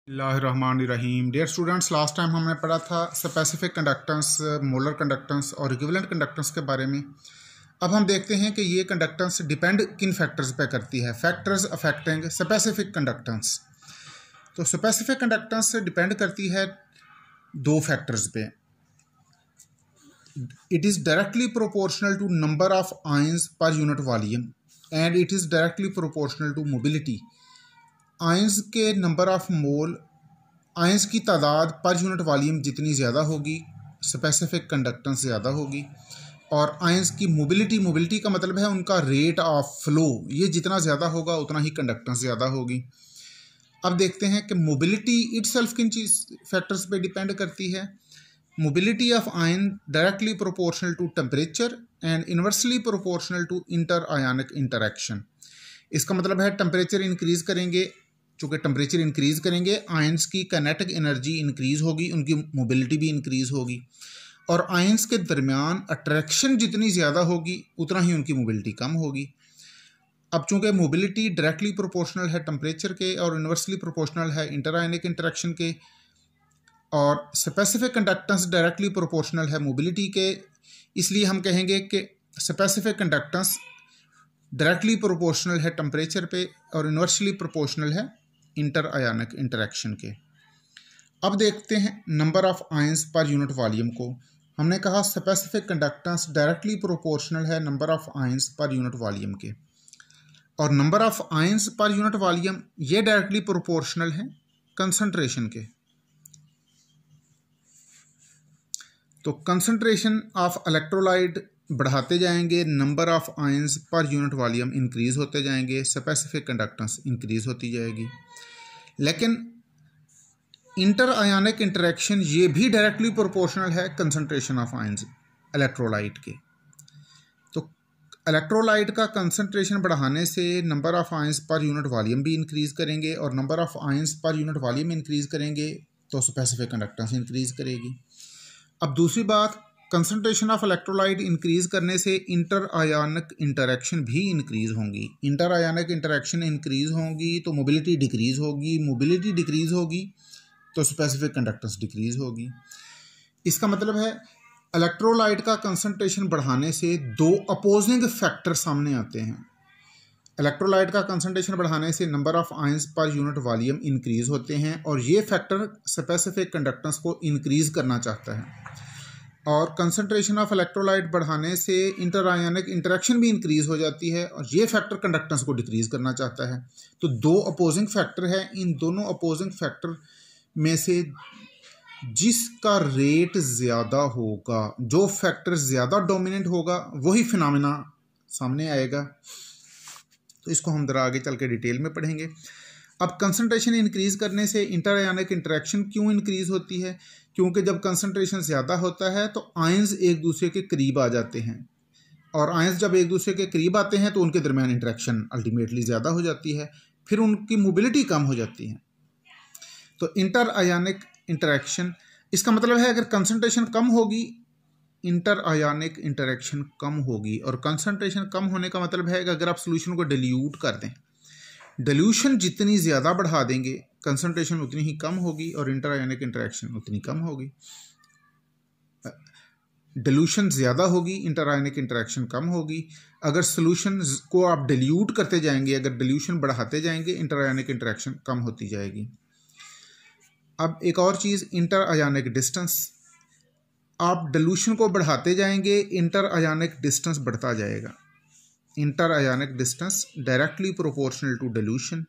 बिस्मिल्लाहिर्रहमानिर्रहीम। Dear students, last time हमने पढ़ा था स्पेसिफिक कंडक्टेंस, मोलर कंडक्टेंस और इक्विवेलेंट कंडक्टेंस के बारे में। अब हम देखते हैं कि ये कंडक्टेंस डिपेंड किन फैक्टर्स पे करती है। Factors affecting specific conductance. तो स्पेसिफिक कंडक्टेंस डिपेंड करती है दो फैक्टर्स पे। It is directly proportional to number of ions per unit volume and it is directly proportional to mobility. Ions के नंबर ऑफ मोल, आयंस की तादाद पर unit volume जितनी ज़्यादा होगी स्पेसिफिक कंडक्टेंस ज़्यादा होगी। और आयंस की मोबिलिटी का मतलब है उनका रेट ऑफ फ्लो, ये जितना ज़्यादा होगा उतना ही कंडक्टेंस ज़्यादा होगी। अब देखते हैं कि मोबिलिटी इटसेल्फ किन चीज़ फैक्टर्स पे डिपेंड करती है। Mobility of ion directly proportional to temperature and inversely proportional to inter ionic interaction. इसका मतलब है टेम्परेचर इंक्रीज़ करेंगे, चूँकि टेम्परेचर इंक्रीज़ करेंगे आयंस की काइनेटिक एनर्जी इंक्रीज़ होगी, उनकी मोबिलिटी भी इंक्रीज़ होगी। और आयंस के दरमियान अट्रैक्शन जितनी ज़्यादा होगी उतना ही उनकी मोबिलिटी कम होगी। अब चूँकि मोबिलिटी डायरेक्टली प्रोपोर्शनल है टेम्परेचर के और इन्वर्सली प्रोपोर्शनल है इंटर आयनिक इंटरेक्शन के, और स्पेसिफिक कंडक्टेंस डायरेक्टली प्रोपोर्शनल है मोबिलिटी के, इसलिए हम कहेंगे कि स्पेसिफिक कंडक्टेंस डायरेक्टली प्रोपोर्शनल है टेम्परेचर पे और इन्वर्सली प्रोपोर्शनल है इंटर आयनिक इंटरेक्शन के। अब देखते हैं number of ions per unit volume को। हमने कहा स्पेसिफिक कंडक्टेंस डायरेक्टली प्रोपोर्शनल है number of ions per unit volume के, और number of ions per unit volume ये डायरेक्टली प्रोपोर्शनल है कंसंट्रेशन के। तो कंसंट्रेशन ऑफ इलेक्ट्रोलाइट बढ़ाते जाएंगे, number of ions per unit volume increase होते जाएंगे, स्पेसिफिक कंडक्टेंस इंक्रीज होती जाएगी। लेकिन इंटर आयनिक इंटरेक्शन ये भी डायरेक्टली प्रोपोर्शनल है कंसंट्रेशन ऑफ आयंस इलेक्ट्रोलाइट के। तो इलेक्ट्रोलाइट का कंसंट्रेशन बढ़ाने से number of ions per unit volume भी इंक्रीज करेंगे, और number of ions per unit volume increase करेंगे तो स्पेसिफिक कंडक्टेंस इंक्रीज करेगी। अब दूसरी बात, कंसंट्रेशन ऑफ इलेक्ट्रोलाइट इंक्रीज करने से इंटर आयनिक इंटरेक्शन भी इंक्रीज होंगी। इंटर आयनिक इंटरेक्शन इंक्रीज होंगी तो मोबिलिटी डिक्रीज होगी, मोबिलिटी डिक्रीज होगी तो स्पेसिफिक कंडक्टेंस डिक्रीज होगी। इसका मतलब है इलेक्ट्रोलाइट का कंसंट्रेशन बढ़ाने से दो अपोजिंग फैक्टर सामने आते हैं। इलेक्ट्रोलाइट का कंसंट्रेशन बढ़ाने से number of ions per unit volume increase होते हैं, और ये फैक्टर स्पेसिफिक कंडक्टेंस को इंक्रीज करना चाहता है। और कंसंट्रेशन ऑफ इलेक्ट्रोलाइट बढ़ाने से इंटर आयनिक इंटरेक्शन भी इंक्रीज हो जाती है, और ये फैक्टर कंडक्टेंस को डिक्रीज करना चाहता है। तो दो अपोजिंग फैक्टर है, इन दोनों अपोजिंग फैक्टर में से जिसका रेट ज़्यादा होगा, जो फैक्टर ज़्यादा डोमिनेंट होगा, वही फिनोमेना सामने आएगा। तो इसको हम जरा आगे चल के डिटेल में पढ़ेंगे। अब कंसंट्रेशन इंक्रीज करने से इंटर आयनिक इंटरेक्शन क्यों इंक्रीज होती है? क्योंकि जब कंसंट्रेशन ज़्यादा होता है तो आयंस एक दूसरे के करीब आ जाते हैं, और आयंस जब एक दूसरे के करीब आते हैं तो उनके दरमियान इंटरेक्शन अल्टीमेटली ज़्यादा हो जाती है, फिर उनकी मोबिलिटी कम हो जाती है। तो इंटर आयनिक इंटरेक्शन, इसका मतलब है अगर कंसंट्रेशन कम होगी इंटर आयनिक इंटरेक्शन कम होगी, और कंसंट्रेशन कम होने का मतलब है कि अगर आप सोल्यूशन को डिल्यूट कर दें, डिल्यूशन जितनी ज़्यादा बढ़ा देंगे कंसंट्रेशन उतनी ही कम होगी और इंटर आयनिक इंटरेक्शन उतनी कम होगी। डिल्यूशन ज़्यादा होगी, इंटर आयनिक इंटरेक्शन कम होगी। अगर सोल्यूशन को आप डिल्यूट करते जाएंगे, अगर डिल्यूशन बढ़ाते जाएंगे, इंटर आयनिक इंटरेक्शन कम होती जाएगी। अब एक और चीज़, इंटर आयनिक डिस्टेंस, आप डिल्यूशन को बढ़ाते जाएंगे, इंटर आयनिक डिस्टेंस बढ़ता जाएगा। Inter ionic distance directly proportional to dilution,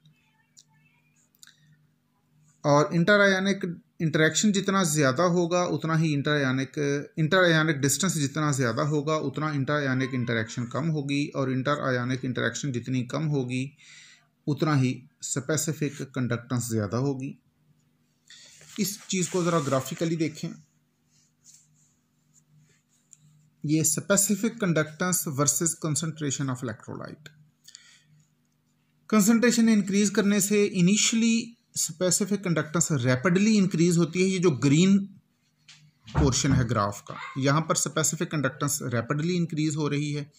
और इंटर आयनिक इंटरेक्शन जितना ज़्यादा होगा उतना ही इंटर आयनिक डिस्टेंस जितना ज़्यादा होगा उतना इंटर आयनिक इंटरेक्शन कम होगी, और इंटर आयनिक इंटरेक्शन जितनी कम होगी उतना ही स्पेसिफिक कंडक्टेंस ज़्यादा होगी। इस चीज़ को ज़रा ग्राफिकली देखें। ये specific conductance versus concentration of electrolyte. Concentration increase करने से initially specific conductance rapidly increase होती है। ये जो ग्रीन पोर्शन है ग्राफ का, यहाँ पर स्पेसिफिक कंडक्टेंस रैपिडली इंक्रीज हो रही है।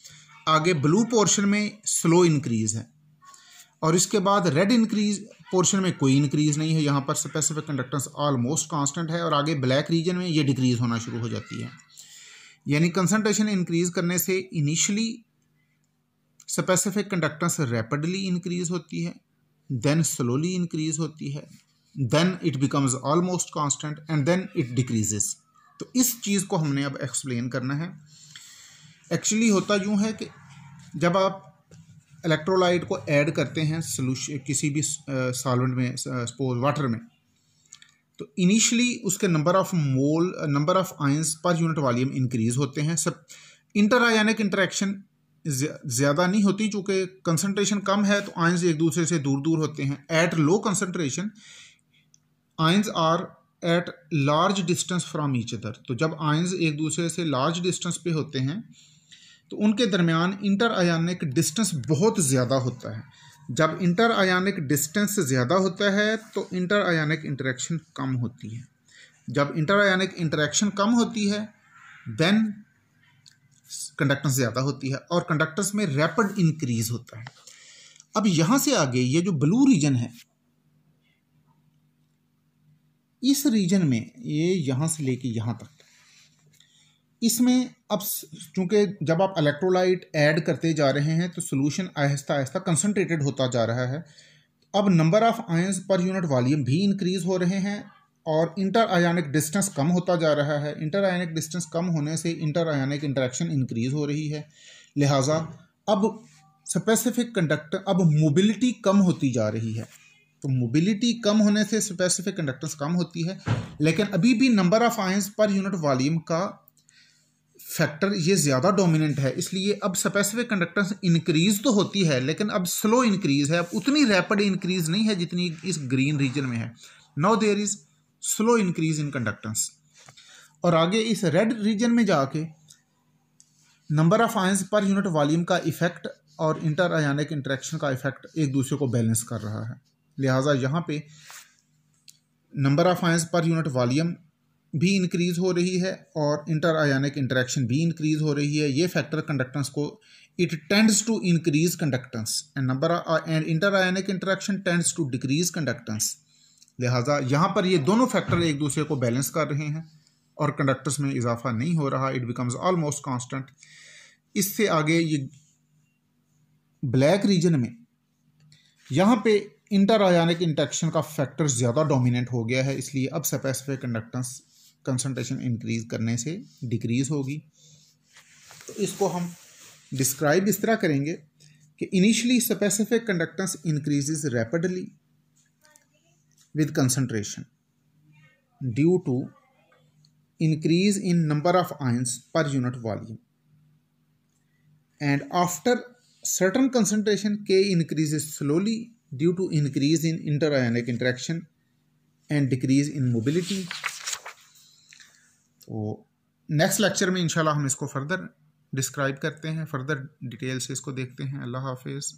आगे ब्लू पोर्शन में स्लो इंक्रीज है। और इसके बाद रेड इंक्रीज पोर्शन में कोई इंक्रीज नहीं है, यहाँ पर स्पेसिफिक कंडक्टेंस ऑलमोस्ट कांस्टेंट है, और आगे ब्लैक रीजन में ये डिक्रीज होना शुरू हो जाती है। यानी कंसंट्रेशन इंक्रीज करने से initially specific conductance rapidly increase होती है, देन स्लोली इंक्रीज होती है, then it becomes almost constant and then it decreases. तो इस चीज़ को हमने अब एक्सप्लेन करना है। एक्चुअली होता यूँ है कि जब आप इलेक्ट्रोलाइट को ऐड करते हैं सोल्यूशन किसी भी सॉल्वेंट में, सपोज वाटर में, तो इनिशियली उसके number of ions per unit volume increase होते हैं। सब इंटर आयनिक इंटरेक्शन ज़्यादा नहीं होती, चूँकि कंसंट्रेशन कम है तो आयंस एक दूसरे से दूर दूर होते हैं। At low concentration ions are at large distance from each other. तो जब आयंस एक दूसरे से लार्ज डिस्टेंस पे होते हैं तो उनके दरमियान इंटर आयनिक डिस्टेंस बहुत ज़्यादा होता है। जब इंटर आयनिक डिस्टेंस ज़्यादा होता है तो इंटर आयनिक इंटरेक्शन कम होती है। जब इंटर आयनिक इंटरेक्शन कम होती है देन कंडक्टेंस ज़्यादा होती है और कंडक्टेंस में रैपिड इंक्रीज होता है। अब यहाँ से आगे ये जो ब्लू रीजन है, इस रीजन में ये यहाँ से लेके यहाँ तक, इसमें अब चूंकि जब आप इलेक्ट्रोलाइट ऐड करते जा रहे हैं तो सोल्यूशन आहिस्ता आहिस्ता कंसंट्रेटेड होता जा रहा है। अब number of ions per unit volume भी इंक्रीज हो रहे हैं और इंटर आयनिक डिस्टेंस कम होता जा रहा है। इंटर आयनिक डिस्टेंस कम होने से इंटर आयनिक इंटरेक्शन इंक्रीज हो रही है, लिहाजा अब स्पेसिफिक कंडक्टर, अब मोबिलिटी कम होती जा रही है। तो मोबिलिटी कम होने से स्पेसिफिक कंडक्टेंस कम होती है, लेकिन अभी भी number of ions per unit volume का फैक्टर ये ज़्यादा डोमिनेंट है, इसलिए अब स्पेसिफिक कंडक्टेंस इंक्रीज तो होती है लेकिन अब स्लो इंक्रीज है। अब उतनी रैपिड इंक्रीज नहीं है जितनी इस ग्रीन रीजन में है। Now there is slow increase in conductance. और आगे इस रेड रीजन में जाके number of ions per unit volume का इफेक्ट और इंटर आयनिक इंटरेक्शन का इफेक्ट एक दूसरे को बैलेंस कर रहा है, लिहाजा यहाँ पे number of ions per unit volume भी इंक्रीज हो रही है और इंटर आयनिक इंटरेक्शन भी इंक्रीज हो रही है। ये फैक्टर कंडक्टेंस को, it tends to increase conductance and inter ionic interaction tends to decrease conductance. लिहाजा यहाँ पर ये दोनों फैक्टर एक दूसरे को बैलेंस कर रहे हैं और कंडक्टेंस में इजाफा नहीं हो रहा, इट बिकम्स ऑलमोस्ट कांस्टेंट। इससे आगे ये ब्लैक रीजन में यहाँ पे इंटर आयनिक इंटरेक्शन का फैक्टर ज़्यादा डोमिनेंट हो गया है, इसलिए अब स्पेसिफिक कंडक्टेंस कंसंट्रेशन इंक्रीज करने से डिक्रीज होगी। तो इसको हम डिस्क्राइब इस तरह करेंगे कि initially specific conductance increases rapidly with concentration due to increase in number of ions per unit volume, and after certain concentration K increases slowly due to increase in interionic interaction and decrease in mobility। तो next lecture में इंशाल्लाह हम इसको further describe करते हैं, further detail से इसको देखते हैं। अल्लाह हाफिज़।